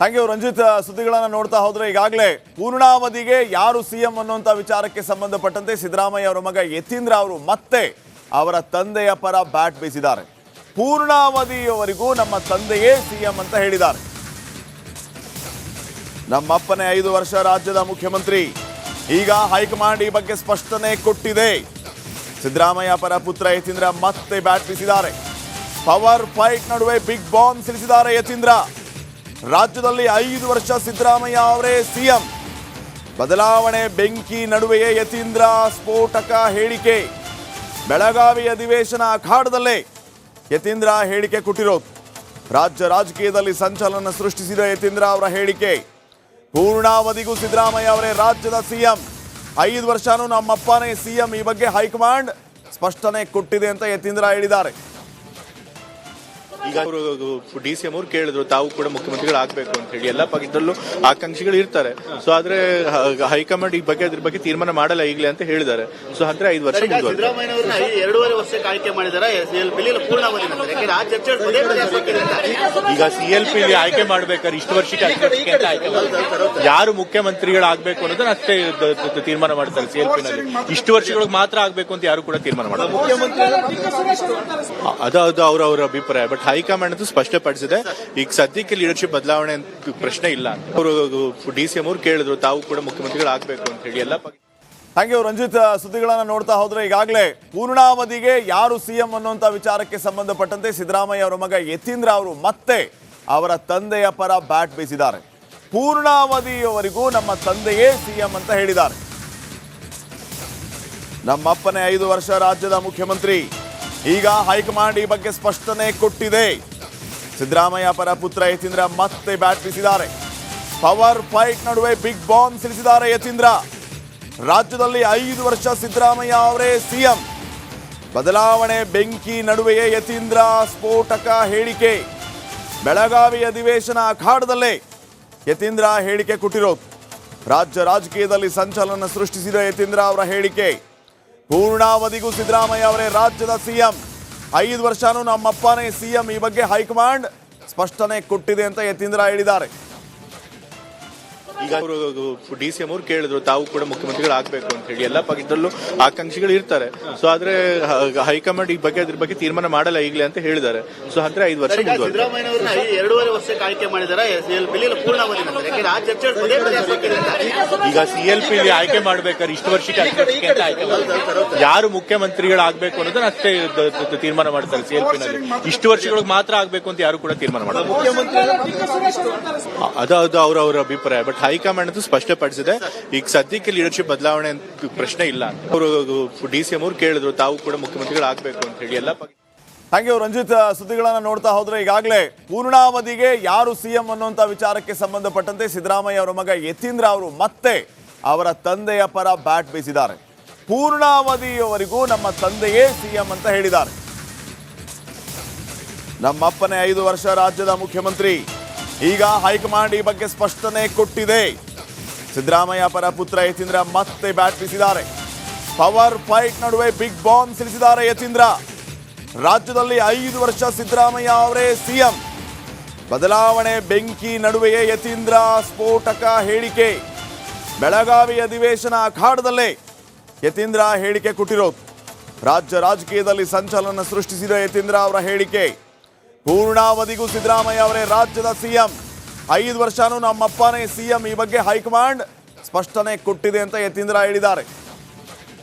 Thank you Ranjit. ಸುದ್ದಿಗಳನ್ನು ನೋಡ್ತಾ ಹೋದ್ರೆ ಈಗಾಗಲೇ ಪೂರ್ಣಾವಧಿಗೆ ಯಾರು ಸಿಎಂ ಅನ್ನುವಂಥ ವಿಚಾರಕ್ಕೆ ಸಂಬಂಧಪಟ್ಟಂತೆ ಸಿದ್ದರಾಮಯ್ಯ ಅವರ ಮಗ ಯತೀಂದ್ರ ಅವರು ಮತ್ತೆ ಅವರ ತಂದೆಯ ಪರ ಬ್ಯಾಟ್ ಬೀಸಿದ್ದಾರೆ. ಪೂರ್ಣಾವಧಿಯವರೆಗೂ ನಮ್ಮ ತಂದೆಯೇ ಸಿಎಂ ಅಂತ ಹೇಳಿದ್ದಾರೆ. ನಮ್ಮಪ್ಪನೇ 5 ವರ್ಷ ರಾಜ್ಯದ ಮುಖ್ಯಮಂತ್ರಿ. ಈಗ ಹೈಕಮಾಂಡ್ ಈ ಬಗ್ಗೆ ಸ್ಪಷ್ಟನೆ ಕೊಟ್ಟಿದೆ. ಸಿದ್ದರಾಮಯ್ಯ ಪರ ಪುತ್ರ ಯತೀಂದ್ರ ಮತ್ತೆ ಬ್ಯಾಟ್ ಬೀಸಿದ್ದಾರೆ. ಪವರ್ ಫೈಟ್ ನಡುವೆ ಬಿಗ್ ಬಾಂಬ್ ಸಿಡಿಸಿದ್ದಾರೆ ಯತೀಂದ್ರ. ರಾಜ್ಯದಲ್ಲಿ 5 ವರ್ಷ ಸಿದ್ದರಾಮಯ್ಯ ಅವರೇ ಸಿಎಂ. ಬದಲಾವಣೆ ಬೆಂಕಿ ನಡುವೆಯೇ ಯತೀಂದ್ರ ಸ್ಫೋಟಕ ಹೇಳಿಕೆ. ಬೆಳಗಾವಿ ಅಧಿವೇಶನ ಅಖಾಡದಲ್ಲೇ ಯತೀಂದ್ರ ಹೇಳಿಕೆ ಕೊಟ್ಟಿರೋದು. ರಾಜ್ಯ ರಾಜಕೀಯದಲ್ಲಿ ಸಂಚಲನ ಸೃಷ್ಟಿಸಿದ ಯತೀಂದ್ರ ಅವರ ಹೇಳಿಕೆ. ಪೂರ್ಣಾವಧಿಗೂ ಸಿದ್ದರಾಮಯ್ಯ ಅವರೇ ರಾಜ್ಯದ ಸಿಎಂ. 5 ವರ್ಷನೂ ನಮ್ಮಪ್ಪನೇ ಸಿಎಂ. ಈ ಬಗ್ಗೆ ಹೈಕಮಾಂಡ್ ಸ್ಪಷ್ಟನೆ ಕೊಟ್ಟಿದೆ ಅಂತ ಯತೀಂದ್ರ ಹೇಳಿದ್ದಾರೆ. ಈಗ ಅವರು ಡಿಸಿಎಂ ಅವ್ರು ಕೇಳಿದ್ರು ತಾವು ಕೂಡ ಮುಖ್ಯಮಂತ್ರಿಗಳಾಗಬೇಕು ಅಂತ ಹೇಳಿ. ಎಲ್ಲ ಪಕ್ಷದಲ್ಲೂ ಆಕಾಂಕ್ಷಿಗಳು ಇರ್ತಾರೆ. ಸೊ ಆದ್ರೆ ಹೈಕಮಾಂಡ್ ಈ ಬಗ್ಗೆ ಅದ್ರ ಬಗ್ಗೆ ತೀರ್ಮಾನ ಮಾಡಲ್ಲ ಈಗಲೇ ಅಂತ ಹೇಳಿದ್ದಾರೆ. ಸೊ ಅಂದ್ರೆ 5 ವರ್ಷ ಸಿದ್ದರಾಮಯ್ಯನವರನ್ನ 2.5 ವರ್ಷಕ್ಕೆ ಆಯ್ಕೆ ಮಾಡಿದ್ದಾರೆ. ಈಗ ಸಿಎಲ್ಪಿ ಆಯ್ಕೆ ಮಾಡ್ಬೇಕಾದ್ರೆ ಇಷ್ಟು ವರ್ಷಕ್ಕೆ ಆಯ್ಕೆ ಮಾಡ್ತಾರೆ. ಯಾರು ಮುಖ್ಯಮಂತ್ರಿಗಳಾಗಬೇಕು ಅನ್ನೋದನ್ನ ಅಷ್ಟೇ ತೀರ್ಮಾನ ಮಾಡ್ತಾರೆ. ಸಿಎಲ್ಪಿ ನಲ್ಲಿ ಇಷ್ಟು ವರ್ಷಗಳಿಗೆ ಮಾತ್ರ ಆಗ್ಬೇಕು ಅಂತ ಯಾರು ಕೂಡ ತೀರ್ಮಾನ ಮಾಡ್ತಾರೆ. ಅದು ಅವರ ಅಭಿಪ್ರಾಯ. ಬಟ್ ಹೈಕಮಾಂಡ್ ಅಂತೂ ಸ್ಪಷ್ಟಪಡಿಸಿದೆ ಈಗ ಸದ್ಯಕ್ಕೆ ಲೀಡರ್ಶಿಪ್ ಬದಲಾವಣೆ ಪ್ರಶ್ನೆ ಇಲ್ಲ ಅಂತ. ಅವರು ಡಿಸಿಎಂ ಅವ್ರು ಕೇಳಿದ್ರು ತಾವು ಕೂಡ ಮುಖ್ಯಮಂತ್ರಿಗಳಾಗಬೇಕು ಅಂತ ಹೇಳಿ. ಎಲ್ಲ ಥ್ಯಾಂಕ್ ಯು ರಂಜಿತ್. ಸುದ್ದಿಗಳನ್ನು ನೋಡ್ತಾ ಹೋದ್ರೆ ಈಗಾಗಲೇ ಪೂರ್ಣಾವಧಿಗೆ ಯಾರು ಸಿಎಂ ಅನ್ನುವಂಥ ವಿಚಾರಕ್ಕೆ ಸಂಬಂಧಪಟ್ಟಂತೆ ಸಿದ್ದರಾಮಯ್ಯ ಅವರ ಮಗ ಯತೀಂದ್ರ ಅವರು ಮತ್ತೆ ಅವರ ತಂದೆಯ ಪರ ಬ್ಯಾಟ್ ಬೀಸಿದ್ದಾರೆ. ಪೂರ್ಣಾವಧಿಯವರೆಗೂ ನಮ್ಮ ತಂದೆಯೇ ಸಿಎಂ ಅಂತ ಹೇಳಿದ್ದಾರೆ. ನಮ್ಮಪ್ಪನೇ 5 ವರ್ಷ ರಾಜ್ಯದ ಮುಖ್ಯಮಂತ್ರಿ. ಈಗ ಹೈಕಮಾಂಡ್ ಈ ಬಗ್ಗೆ ಸ್ಪಷ್ಟನೆ ಕೊಟ್ಟಿದೆ. ಸಿದ್ದರಾಮಯ್ಯ ಪರ ಪುತ್ರ ಯತೀಂದ್ರ ಮತ್ತೆ ಬ್ಯಾಟ್ ಬೀಸಿದ್ದಾರೆ. ಪವರ್ ಫೈಟ್ ನಡುವೆ ಬಿಗ್ ಬಾಂಬ್ ಸಿಡಿಸಿದ್ದಾರೆ ಯತೀಂದ್ರ. ರಾಜ್ಯದಲ್ಲಿ 5 ವರ್ಷ ಸಿದ್ದರಾಮಯ್ಯ ಅವರೇ ಸಿಎಂ. ಬದಲಾವಣೆ ಬೆಂಕಿ ನಡುವೆಯೇ ಯತೀಂದ್ರ ಸ್ಫೋಟಕ ಹೇಳಿಕೆ. ಬೆಳಗಾವಿ ಅಧಿವೇಶನ ಅಖಾಡದಲ್ಲೇ ಯತೀಂದ್ರ ಹೇಳಿಕೆ ಕೊಟ್ಟಿರೋದು. ರಾಜ್ಯ ರಾಜಕೀಯದಲ್ಲಿ ಸಂಚಲನ ಸೃಷ್ಟಿಸಿದ ಯತೀಂದ್ರ ಅವರ ಹೇಳಿಕೆ. ಪೂರ್ಣಾವಧಿಗೂ ಸಿದ್ದರಾಮಯ್ಯ ಅವರೇ ರಾಜ್ಯದ ಸಿಎಂ. 5 ವರ್ಷನೂ ನಮ್ಮಪ್ಪನೇ ಸಿಎಂ. ಈ ಬಗ್ಗೆ ಹೈಕಮಾಂಡ್ ಸ್ಪಷ್ಟನೆ ಕೊಟ್ಟಿದೆ ಅಂತ ಯತೀಂದ್ರ ಹೇಳಿದ್ದಾರೆ. ಈಗ ಅವರು ಡಿಸಿಎಂ ಅವ್ರು ಕೇಳಿದ್ರು ತಾವು ಕೂಡ ಮುಖ್ಯಮಂತ್ರಿಗಳಾಗಬೇಕು ಅಂತ ಹೇಳಿ. ಎಲ್ಲ ಪಕ್ಷದಲ್ಲೂ ಆಕಾಂಕ್ಷಿಗಳು ಇರ್ತಾರೆ. ಸೊ ಆದ್ರೆ ಹೈಕಮಾಂಡ್ ಈ ಬಗ್ಗೆ ಅದ್ರ ಬಗ್ಗೆ ತೀರ್ಮಾನ ಮಾಡಲ್ಲ ಈಗಲೇ ಅಂತ ಹೇಳಿದ್ದಾರೆ. ಸೊ ಅಂದ್ರೆ 5 ವರ್ಷ ಸಿದ್ದರಾಮಯ್ಯನವರನ್ನ 2.5 ವರ್ಷಕ್ಕೆ ಆಯ್ಕೆ ಮಾಡಿದ್ದಾರೆ. ಈಗ ಸಿಎಲ್ಪಿ ಆಯ್ಕೆ ಮಾಡ್ಬೇಕಾದ್ರೆ ಇಷ್ಟು ವರ್ಷಕ್ಕೆ ಆಯ್ಕೆ ಮಾಡ್ತಾರೆ. ಯಾರು ಮುಖ್ಯಮಂತ್ರಿಗಳಾಗಬೇಕು ಅನ್ನೋದನ್ನ ಅಷ್ಟೇ ತೀರ್ಮಾನ ಮಾಡ್ತಾರೆ. ಸಿಎಲ್ಪಿ ನಲ್ಲಿ ಇಷ್ಟು ವರ್ಷಗಳಿಗೆ ಮಾತ್ರ ಆಗ್ಬೇಕು ಅಂತ ಯಾರು ಕೂಡ ತೀರ್ಮಾನ ಮಾಡ್ತಾರೆ. ಅದು ಅವರ ಅಭಿಪ್ರಾಯ. ಬಟ್ ಹೈಕಮಾಂಡ್ ಅಂತೂ ಸ್ಪಷ್ಟಪಡಿಸಿದೆ ಈಗ ಸದ್ಯಕ್ಕೆ ಲೀಡರ್ಶಿಪ್ ಬದಲಾವಣೆ ಪ್ರಶ್ನೆ ಇಲ್ಲ ಅಂತ. ಅವರು ಡಿಸಿಎಂ ಅವ್ರು ಕೇಳಿದ್ರು ತಾವು ಕೂಡ ಮುಖ್ಯಮಂತ್ರಿಗಳಾಗಬೇಕು ಅಂತ ಹೇಳಿ. ಎಲ್ಲ ಥ್ಯಾಂಕ್ ಯು ರಂಜಿತ್. ಸುದ್ದಿಗಳನ್ನು ನೋಡ್ತಾ ಹೋದ್ರೆ ಈಗಾಗಲೇ ಪೂರ್ಣಾವಧಿಗೆ ಯಾರು ಸಿಎಂ ಅನ್ನುವಂಥ ವಿಚಾರಕ್ಕೆ ಸಂಬಂಧಪಟ್ಟಂತೆ ಸಿದ್ದರಾಮಯ್ಯ ಅವರ ಮಗ ಯತೀಂದ್ರ ಅವರು ಮತ್ತೆ ಅವರ ತಂದೆಯ ಪರ ಬ್ಯಾಟ್ ಬೀಸಿದ್ದಾರೆ. ಪೂರ್ಣಾವಧಿಯವರೆಗೂ ನಮ್ಮ ತಂದೆಯೇ ಸಿಎಂ ಅಂತ ಹೇಳಿದ್ದಾರೆ. ನಮ್ಮಪ್ಪನೇ 5 ವರ್ಷ ರಾಜ್ಯದ ಮುಖ್ಯಮಂತ್ರಿ. ಈಗ ಹೈಕಮಾಂಡ್ ಈ ಬಗ್ಗೆ ಸ್ಪಷ್ಟನೆ ಕೊಟ್ಟಿದೆ. ಸಿದ್ದರಾಮಯ್ಯ ಪರ ಪುತ್ರ ಯತೀಂದ್ರ ಮತ್ತೆ ಬ್ಯಾಟ್ ಬೀಸಿದ್ದಾರೆ. ಪವರ್ ಫೈಟ್ ನಡುವೆ ಬಿಗ್ ಬಾಂಬ್ ಸಿಡಿಸಿದ್ದಾರೆ ಯತೀಂದ್ರ. ರಾಜ್ಯದಲ್ಲಿ 5 ವರ್ಷ ಸಿದ್ದರಾಮಯ್ಯ ಅವರೇ ಸಿಎಂ. ಬದಲಾವಣೆ ಬೆಂಕಿ ನಡುವೆಯೇ ಯತೀಂದ್ರ ಸ್ಫೋಟಕ ಹೇಳಿಕೆ. ಬೆಳಗಾವಿ ಅಧಿವೇಶನ ಅಖಾಡದಲ್ಲೇ ಯತೀಂದ್ರ ಹೇಳಿಕೆ ಕೊಟ್ಟಿರೋದು. ರಾಜ್ಯ ರಾಜಕೀಯದಲ್ಲಿ ಸಂಚಲನ ಸೃಷ್ಟಿಸಿದ ಯತೀಂದ್ರ ಅವರ ಹೇಳಿಕೆ. ಪೂರ್ಣಾವಧಿಗೂ ಸಿದ್ದರಾಮಯ್ಯ ಅವರೇ ರಾಜ್ಯದ ಸಿಎಂ. 5 ವರ್ಷನೂ ನಮ್ಮಪ್ಪನೇ ಸಿಎಂ. ಈ ಬಗ್ಗೆ ಹೈಕಮಾಂಡ್ ಸ್ಪಷ್ಟನೆ ಕೊಟ್ಟಿದೆ ಅಂತ ಯತೀಂದ್ರ ಹೇಳಿದ್ದಾರೆ.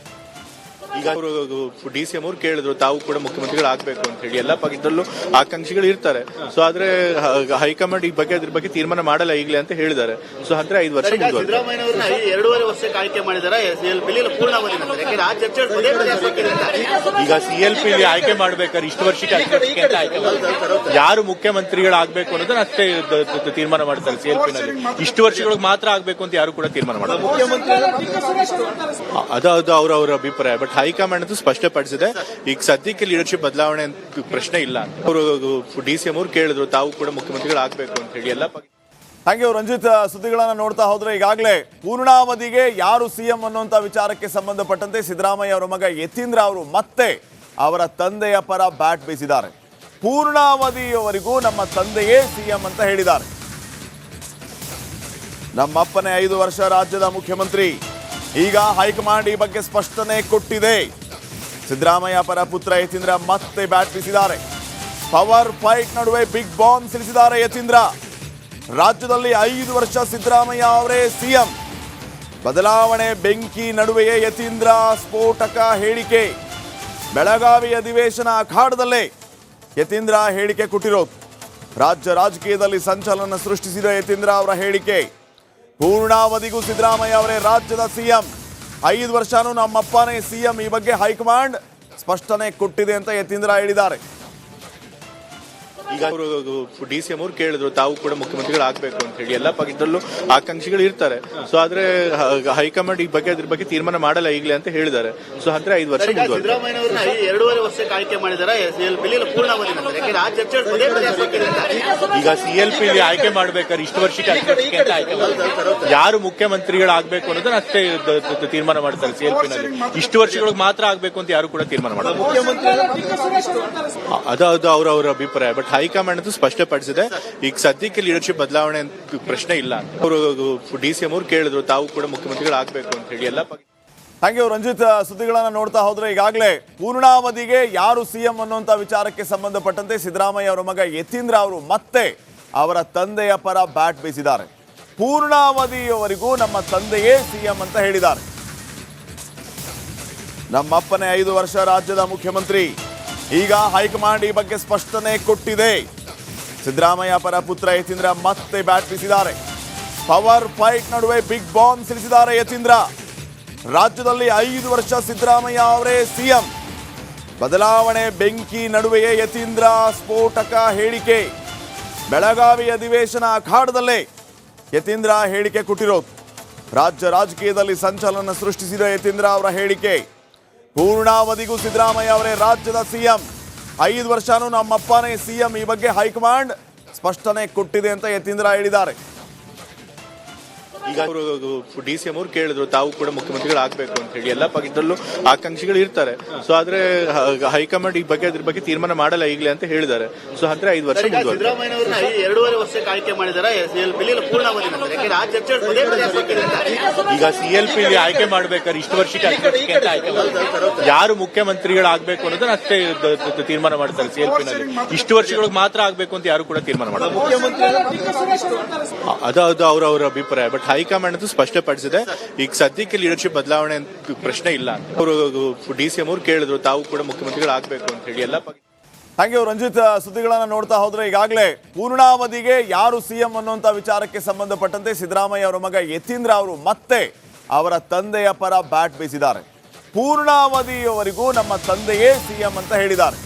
ಈಗ ಅವರು ಡಿಸಿಎಂ ಅವ್ರು ಕೇಳಿದ್ರು ತಾವು ಕೂಡ ಮುಖ್ಯಮಂತ್ರಿಗಳಾಗಬೇಕು ಅಂತ ಹೇಳಿ. ಎಲ್ಲ ಪಕ್ಷದಲ್ಲೂ ಆಕಾಂಕ್ಷಿಗಳು ಇರ್ತಾರೆ. ಸೊ ಆದ್ರೆ ಹೈಕಮಾಂಡ್ ಈ ಬಗ್ಗೆ ಅದ್ರ ಬಗ್ಗೆ ತೀರ್ಮಾನ ಮಾಡಲ್ಲ ಈಗಲೇ ಅಂತ ಹೇಳಿದ್ದಾರೆ. ಸೊ ಅಂದ್ರೆ 5 ವರ್ಷ ಸಿದ್ದರಾಮಯ್ಯನವರನ್ನ 2.5 ವರ್ಷಕ್ಕೆ ಆಯ್ಕೆ ಮಾಡಿದ್ದಾರೆ. ಈಗ ಸಿಎಲ್ಪಿ ಆಯ್ಕೆ ಮಾಡ್ಬೇಕಾದ್ರೆ ಇಷ್ಟು ವರ್ಷಕ್ಕೆ ಆಯ್ಕೆ ಮಾಡ್ತಾರೆ. ಯಾರು ಮುಖ್ಯಮಂತ್ರಿಗಳಾಗಬೇಕು ಅನ್ನೋದನ್ನ ಅಷ್ಟೇ ತೀರ್ಮಾನ ಮಾಡ್ತಾರೆ. ಸಿಎಲ್ಪಿ ನಲ್ಲಿ ಇಷ್ಟು ವರ್ಷಗಳಿಗೆ ಮಾತ್ರ ಆಗ್ಬೇಕು ಅಂತ ಯಾರು ಕೂಡ ತೀರ್ಮಾನ ಮಾಡ್ತಾರೆ. ಅದು ಅವರ ಅಭಿಪ್ರಾಯ. ಬಟ್ ಹೈಕಮಾಂಡ್ ಅಂತೂ ಸ್ಪಷ್ಟಪಡಿಸಿದೆ ಈಗ ಸದ್ಯಕ್ಕೆ ಲೀಡರ್ಶಿಪ್ ಬದಲಾವಣೆ ಪ್ರಶ್ನೆ ಇಲ್ಲ ಅಂತ. ಅವರು ಡಿಸಿಎಂ ಅವ್ರು ಕೇಳಿದ್ರು ತಾವು ಕೂಡ ಮುಖ್ಯಮಂತ್ರಿಗಳಾಗಬೇಕು ಅಂತ ಹೇಳಿ. ಎಲ್ಲ ಥ್ಯಾಂಕ್ ಯು ರಂಜಿತ್. ಸುದ್ದಿಗಳನ್ನು ನೋಡ್ತಾ ಹೋದ್ರೆ ಈಗಾಗಲೇ ಪೂರ್ಣಾವಧಿಗೆ ಯಾರು ಸಿಎಂ ಅನ್ನುವಂಥ ವಿಚಾರಕ್ಕೆ ಸಂಬಂಧಪಟ್ಟಂತೆ ಸಿದ್ದರಾಮಯ್ಯ ಅವರ ಮಗ ಯತೀಂದ್ರ ಅವರು ಮತ್ತೆ ಅವರ ತಂದೆಯ ಪರ ಬ್ಯಾಟ್ ಬೀಸಿದ್ದಾರೆ. ಪೂರ್ಣಾವಧಿಯವರೆಗೂ ನಮ್ಮ ತಂದೆಯೇ ಸಿಎಂ ಅಂತ ಹೇಳಿದ್ದಾರೆ. ನಮ್ಮಪ್ಪನೇ 5 ವರ್ಷ ರಾಜ್ಯದ ಮುಖ್ಯಮಂತ್ರಿ. ಈಗ ಹೈಕಮಾಂಡ್ ಈ ಬಗ್ಗೆ ಸ್ಪಷ್ಟನೆ ಕೊಟ್ಟಿದೆ. ಸಿದ್ದರಾಮಯ್ಯ ಪರ ಪುತ್ರ ಯತೀಂದ್ರ ಮತ್ತೆ ಬ್ಯಾಟ್ ಬೀಸಿದ್ದಾರೆ. ಪವರ್ ಫೈಟ್ ನಡುವೆ ಬಿಗ್ ಬಾಂಬ್ ಸಿಡಿಸಿದ್ದಾರೆ ಯತೀಂದ್ರ. ರಾಜ್ಯದಲ್ಲಿ 5 ವರ್ಷ ಸಿದ್ದರಾಮಯ್ಯ ಅವರೇ ಸಿಎಂ. ಬದಲಾವಣೆ ಬೆಂಕಿ ನಡುವೆಯೇ ಯತೀಂದ್ರ ಸ್ಫೋಟಕ ಹೇಳಿಕೆ. ಬೆಳಗಾವಿ ಅಧಿವೇಶನ ಅಖಾಡದಲ್ಲೇ ಯತೀಂದ್ರ ಹೇಳಿಕೆ ಕೊಟ್ಟಿರೋದು. ರಾಜ್ಯ ರಾಜಕೀಯದಲ್ಲಿ ಸಂಚಲನ ಸೃಷ್ಟಿಸಿದ ಯತೀಂದ್ರ ಅವರ ಹೇಳಿಕೆ. ಪೂರ್ಣಾವಧಿಗೂ ಸಿದ್ದರಾಮಯ್ಯ ಅವರೇ ರಾಜ್ಯದ ಸಿಎಂ. 5 ವರ್ಷನೂ ನಮ್ಮಪ್ಪನೇ ಸಿಎಂ. ಈ ಬಗ್ಗೆ ಹೈಕಮಾಂಡ್ ಸ್ಪಷ್ಟನೆ ಕೊಟ್ಟಿದೆ ಅಂತ ಯತೀಂದ್ರ ಹೇಳಿದ್ದಾರೆ. ಈಗ ಅವರು DCM ಅವ್ರು ಕೇಳಿದ್ರು ತಾವು ಕೂಡ ಮುಖ್ಯಮಂತ್ರಿಗಳಾಗಬೇಕು ಅಂತ ಹೇಳಿ. ಎಲ್ಲ ಪಕ್ಷದಲ್ಲೂ ಆಕಾಂಕ್ಷಿಗಳು ಇರ್ತಾರೆ. ಸೊ ಆದ್ರೆ ಹೈಕಮಾಂಡ್ ಈ ಬಗ್ಗೆ ಅದ್ರ ಬಗ್ಗೆ ತೀರ್ಮಾನ ಮಾಡಲ್ಲ ಈಗಲೇ ಅಂತ ಹೇಳಿದ್ದಾರೆ. ಸೊ ಅಂದ್ರೆ 5 ವರ್ಷ ಸಿದ್ದರಾಮಯ್ಯನವ್ರನ್ನ 2.5 ವರ್ಷಕ್ಕೆ ಆಯ್ಕೆ ಮಾಡಿದಾರೆ CLP ಪೂರ್ಣಾವಧಿ ನಂತರ. ಯಾಕಂದ್ರೆ ಆ ಚರ್ಚೆ ಈಗ CLP ಆಯ್ಕೆ ಮಾಡ್ಬೇಕಾದ್ರೆ ಇಷ್ಟು ವರ್ಷಕ್ಕೆ ಯಾರು ಮುಖ್ಯಮಂತ್ರಿಗಳಾಗಬೇಕು ಅನ್ನೋದನ್ನ ಅಷ್ಟೇ ತೀರ್ಮಾನ ಮಾಡ್ತಾರೆ. CLP ನಲ್ಲಿ ಇಷ್ಟು ವರ್ಷಗಳಿಗೆ ಮಾತ್ರ ಆಗ್ಬೇಕು ಅಂತ ಯಾರು ಕೂಡ ತೀರ್ಮಾನ ಮಾಡ್ತಾರೆ. ಅದು ಅವರ ಅಭಿಪ್ರಾಯ. ಬಟ್ ಹೈಕಮಾಂಡ್ ಅಂತೂ ಸ್ಪಷ್ಟಪಡಿಸಿದೆ ಈಗ ಸದ್ಯಕ್ಕೆ ಲೀಡರ್ಶಿಪ್ ಬದಲಾವಣೆ ಪ್ರಶ್ನೆ ಇಲ್ಲ ಅಂತ. ಅವರು DCM ಅವ್ರು ಕೇಳಿದ್ರು ತಾವು ಕೂಡ ಮುಖ್ಯಮಂತ್ರಿಗಳಾಗಬೇಕು ಅಂತ ಹೇಳಿ. ಎಲ್ಲ ಥ್ಯಾಂಕ್ ಯು ರಂಜಿತ್. ಸುದ್ದಿಗಳನ್ನ ನೋಡ್ತಾ ಹೋದ್ರೆ ಈಗಾಗಲೇ ಪೂರ್ಣಾವಧಿಗೆ ಯಾರು ಸಿಎಂ ಅನ್ನುವಂತ ವಿಚಾರಕ್ಕೆ ಸಂಬಂಧಪಟ್ಟಂತೆ ಸಿದ್ದರಾಮಯ್ಯ ಅವರ ಮಗ ಯತೀಂದ್ರ ಅವರು ಮತ್ತೆ ಅವರ ತಂದೆಯ ಪರ ಬ್ಯಾಟ್ ಬೀಸಿದ್ದಾರೆ. ಪೂರ್ಣಾವಧಿಯವರೆಗೂ ನಮ್ಮ ತಂದೆಯೇ ಸಿಎಂ ಅಂತ ಹೇಳಿದ್ದಾರೆ. ನಮ್ಮಪ್ಪನೇ 5 ವರ್ಷ ರಾಜ್ಯದ ಮುಖ್ಯಮಂತ್ರಿ. ಈಗ ಹೈಕಮಾಂಡ್ ಈ ಬಗ್ಗೆ ಸ್ಪಷ್ಟನೆ ಕೊಟ್ಟಿದೆ. ಸಿದ್ದರಾಮಯ್ಯ ಪರ ಪುತ್ರ ಯತೀಂದ್ರ ಮತ್ತೆ ಬ್ಯಾಟ್ ಬೀಸಿದ್ದಾರೆ. ಪವರ್ ಫೈಟ್ ನಡುವೆ ಬಿಗ್ ಬಾಂಬ್ ಸಿಡಿಸಿದ್ದಾರೆ ಯತೀಂದ್ರ. ರಾಜ್ಯದಲ್ಲಿ 5 ವರ್ಷ ಸಿದ್ದರಾಮಯ್ಯ ಅವರೇ ಸಿಎಂ. ಬದಲಾವಣೆ ಬೆಂಕಿ ನಡುವೆಯೇ ಯತೀಂದ್ರ ಸ್ಫೋಟಕ ಹೇಳಿಕೆ. ಬೆಳಗಾವಿ ಅಧಿವೇಶನ ಅಖಾಡದಲ್ಲೇ ಯತೀಂದ್ರ ಹೇಳಿಕೆ ಕೊಟ್ಟಿರೋದು. ರಾಜ್ಯ ರಾಜಕೀಯದಲ್ಲಿ ಸಂಚಲನ ಸೃಷ್ಟಿಸಿದ ಯತೀಂದ್ರ ಅವರ ಹೇಳಿಕೆ. ಪೂರ್ಣಾವಧಿಗೂ ಸಿದ್ದರಾಮಯ್ಯ ಅವರೇ ರಾಜ್ಯದ ಸಿಎಂ. 5 ವರ್ಷನೂ ನಮ್ಮಪ್ಪನೇ ಸಿಎಂ. ಈ ಬಗ್ಗೆ ಹೈಕಮಾಂಡ್ ಸ್ಪಷ್ಟನೆ ಕೊಟ್ಟಿದೆ ಅಂತ ಯತೀಂದ್ರ ಹೇಳಿದ್ದಾರೆ. ಈಗ ಅವರು DCM ಅವ್ರು ಕೇಳಿದ್ರು ತಾವು ಕೂಡ ಮುಖ್ಯಮಂತ್ರಿಗಳಾಗಬೇಕು ಅಂತ ಹೇಳಿ. ಎಲ್ಲ ಪಕ್ಷದಲ್ಲೂ ಆಕಾಂಕ್ಷಿಗಳು ಇರ್ತಾರೆ. ಸೊ ಆದ್ರೆ ಹೈಕಮಾಂಡ್ ಈ ಬಗ್ಗೆ ಅದ್ರ ಬಗ್ಗೆ ತೀರ್ಮಾನ ಮಾಡಲ್ಲ ಈಗಲೇ ಅಂತ ಹೇಳಿದ್ದಾರೆ. ಸೊ ಅಂದ್ರೆ 5 ವರ್ಷ ಸಿದ್ದರಾಮಯ್ಯನವ್ರನ್ನ 2.5 ವರ್ಷಕ್ಕೆ ಆಯ್ಕೆ ಮಾಡಿದಾರೆ CLP ಪೂರ್ಣಾವಧಿ ನಂತರ. ಯಾಕಂದ್ರೆ ಆ ಚರ್ಚೆ ಈಗ CLP ಆಯ್ಕೆ ಮಾಡ್ಬೇಕಾದ್ರೆ ಇಷ್ಟು ವರ್ಷಕ್ಕೆ ಯಾರು ಮುಖ್ಯಮಂತ್ರಿಗಳಾಗಬೇಕು ಅನ್ನೋದನ್ನ ಅಷ್ಟೇ ತೀರ್ಮಾನ ಮಾಡ್ತಾರೆ. CLP ನಲ್ಲಿ ಇಷ್ಟು ವರ್ಷಗಳಿಗೆ ಮಾತ್ರ ಆಗ್ಬೇಕು ಅಂತ ಯಾರು ಕೂಡ ತೀರ್ಮಾನ ಮಾಡ್ತಾರೆ. ಅದು ಅವರ ಅಭಿಪ್ರಾಯ. ಬಟ್ ಹೈಕಮಾಂಡ್ ಅಂತೂ ಸ್ಪಷ್ಟಪಡಿಸಿದೆ ಈಗ ಸದ್ಯಕ್ಕೆ ಲೀಡರ್ಶಿಪ್ ಬದಲಾವಣೆ ಪ್ರಶ್ನೆ ಇಲ್ಲ ಅಂತ. ಅವರು DCM ಅವ್ರು ಕೇಳಿದ್ರು ತಾವು ಕೂಡ ಮುಖ್ಯಮಂತ್ರಿಗಳಾಗಬೇಕು ಅಂತ ಹೇಳಿ. ಎಲ್ಲ ಥ್ಯಾಂಕ್ ಯು ರಂಜಿತ್. ಸುದ್ದಿಗಳನ್ನ ನೋಡ್ತಾ ಹೋದ್ರೆ ಈಗಾಗಲೇ ಪೂರ್ಣಾವಧಿಗೆ ಯಾರು ಸಿಎಂ ಅನ್ನುವಂತ ವಿಚಾರಕ್ಕೆ ಸಂಬಂಧಪಟ್ಟಂತೆ ಸಿದ್ದರಾಮಯ್ಯ ಅವರ ಮಗ ಯತೀಂದ್ರ ಅವರು ಮತ್ತೆ ಅವರ ತಂದೆಯ ಪರ ಬ್ಯಾಟ್ ಬೀಸಿದ್ದಾರೆ. ಪೂರ್ಣಾವಧಿಯವರೆಗೂ ನಮ್ಮ ತಂದೆಯೇ ಸಿಎಂ ಅಂತ ಹೇಳಿದ್ದಾರೆ.